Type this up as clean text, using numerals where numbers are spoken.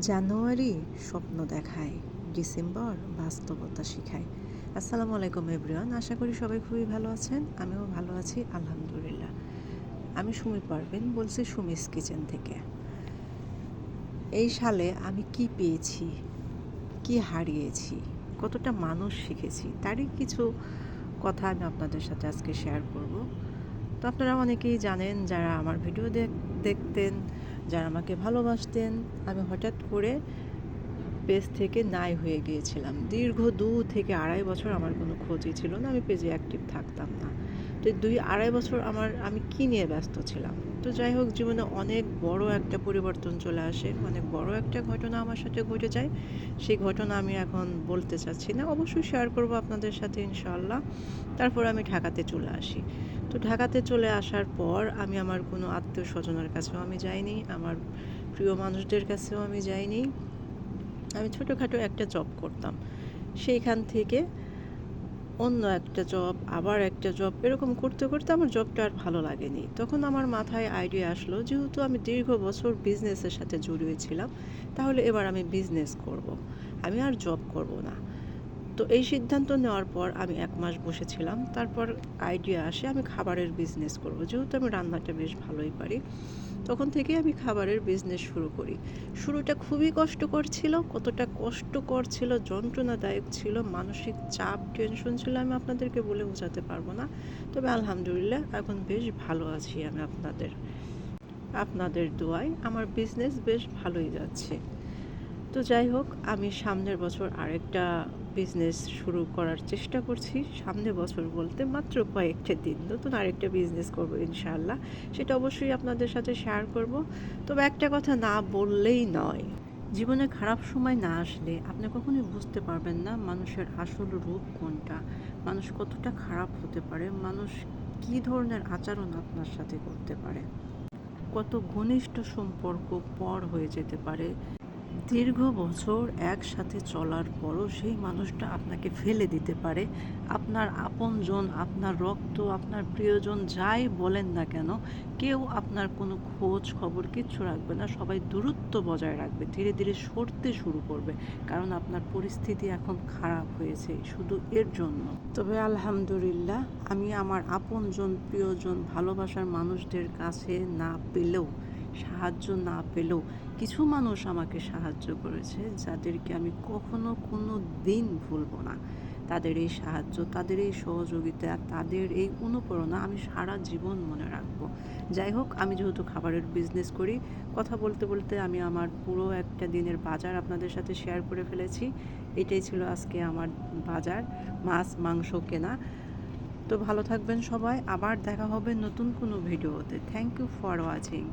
জানুয়ারি স্বপ্ন দেখায়, ডিসেম্বর বাস্তবতা শিখায়। আসসালামু আলাইকুম এভরিওয়ান, আশা করি সবাই খুবই ভালো আছেন। আমিও ভালো আছি আলহামদুলিল্লাহ। আমি সুমি পারভিন বলছি সুমিস কিচেন থেকে। এই সালে আমি কি পেয়েছি, কি হারিয়েছি, কতটা মানুষ শিখেছি, তারই কিছু কথা আমি আপনাদের সাথে আজকে শেয়ার করব। তো আপনারা অনেকেই জানেন, যারা আমার ভিডিও দেখতেন, যারা আমাকে ভালোবাসতেন, আমি হঠাৎ করে পেজ থেকে নাই হয়ে গিয়েছিলাম। দীর্ঘ 2 থেকে 2.5 বছর আমার কোনো খোঁজই ছিল না, আমি পেজে অ্যাক্টিভ থাকতাম না। তো 2-2.5 বছর আমি কী নিয়ে ব্যস্ত ছিলাম। তো যাই হোক, জীবনে অনেক বড় একটা পরিবর্তন চলে আসে, অনেক বড় একটা ঘটনা আমার সাথে ঘটে যায়। সেই ঘটনা আমি এখন বলতে চাচ্ছি না, অবশ্যই শেয়ার করব আপনাদের সাথে ইনশাআল্লাহ। তারপর আমি ঢাকাতে চলে আসি। তো ঢাকাতে চলে আসার পর আমি আমার কোনো আত্মীয় স্বজনের কাছেও আমি যাইনি, আমার প্রিয় মানুষদের কাছেও আমি যাইনি। আমি ছোটোখাটো একটা জব করতাম, সেইখান থেকে অন্য একটা জব, আবার একটা জব, এরকম করতে করতে আমার জবটা আর ভালো লাগেনি। তখন আমার মাথায় আইডিয়া আসলো, যেহেতু আমি দীর্ঘ বছর বিজনেসের সাথে জড়িয়ে ছিলাম, তাহলে এবার আমি বিজনেস করব, আমি আর জব করব না। তো এই সিদ্ধান্ত নেওয়ার পর আমি 1 মাস বসেছিলাম। তারপর আইডিয়া আসে আমি খাবারের বিজনেস করব, যেহেতু আমি রান্নাটা বেশ ভালোই পারি। তখন থেকে আমি খাবারের বিজনেস শুরু করি। শুরুটা খুবই কষ্টকর ছিল, কতটা কষ্টকর ছিল, যন্ত্রণাদায়ক ছিল, মানসিক চাপ, টেনশন ছিল, আমি আপনাদেরকে বলে বোঝাতে পারবো না। তবে আলহামদুলিল্লাহ এখন বেশ ভালো আছি আমি। আপনাদের দোয়ায় আমার বিজনেস বেশ ভালোই যাচ্ছে। তো যাই হোক, আমি সামনের বছর আরেকটা বিজনেস শুরু করার চেষ্টা করছি। সামনের বছর বলতে মাত্র কয়েকটা দিন, নতুন আরেকটা বিজনেস করব ইনশাআল্লাহ। সেটা অবশ্যই আপনাদের সাথে শেয়ার করব। তবে একটা কথা না বললেই নয়, জীবনে খারাপ সময় না আসলে আপনি কখনোই বুঝতে পারবেন না মানুষের আসল রূপ কোনটা, মানুষ কতটা খারাপ হতে পারে, মানুষ কী ধরনের আচরণ আপনার সাথে করতে পারে, কত ঘনিষ্ঠ সম্পর্ক পর হয়ে যেতে পারে। দীর্ঘ বছর একসাথে চলার পরও সেই মানুষটা আপনাকে ফেলে দিতে পারে। আপনার আপনজন, আপনার রক্ত, আপনার প্রিয়জন যাই বলেন না কেন, কেউ আপনার কোনো খোঁজ খবর কিচ্ছু রাখবে না। সবাই দূরত্ব বজায় রাখবে, ধীরে ধীরে সরতে শুরু করবে, কারণ আপনার পরিস্থিতি এখন খারাপ হয়েছে শুধু এর জন্য। তবে আলহামদুলিল্লাহ, আমি আমার আপনজন, প্রিয়জন, ভালোবাসার মানুষদের কাছে না পেলেও, সাহায্য না পেলেও, কিছু মানুষ আমাকে সাহায্য করেছে, যাদেরকে আমি কখনো কোনো দিন ভুলব না। তাদের এই সাহায্য, তাদের এই সহযোগিতা, তাদের এই অনুপ্রেরণা আমি সারা জীবন মনে রাখবো। যাই হোক, আমি যেহেতু খাবারের বিজনেস করি, কথা বলতে বলতে আমি আমার পুরো একটা দিনের বাজার আপনাদের সাথে শেয়ার করে ফেলেছি। এটাই ছিল আজকে আমার বাজার, মাছ মাংস কেনা। তো ভালো থাকবেন সবাই, আবার দেখা হবে নতুন কোনো ভিডিওতে। Thank you for watching.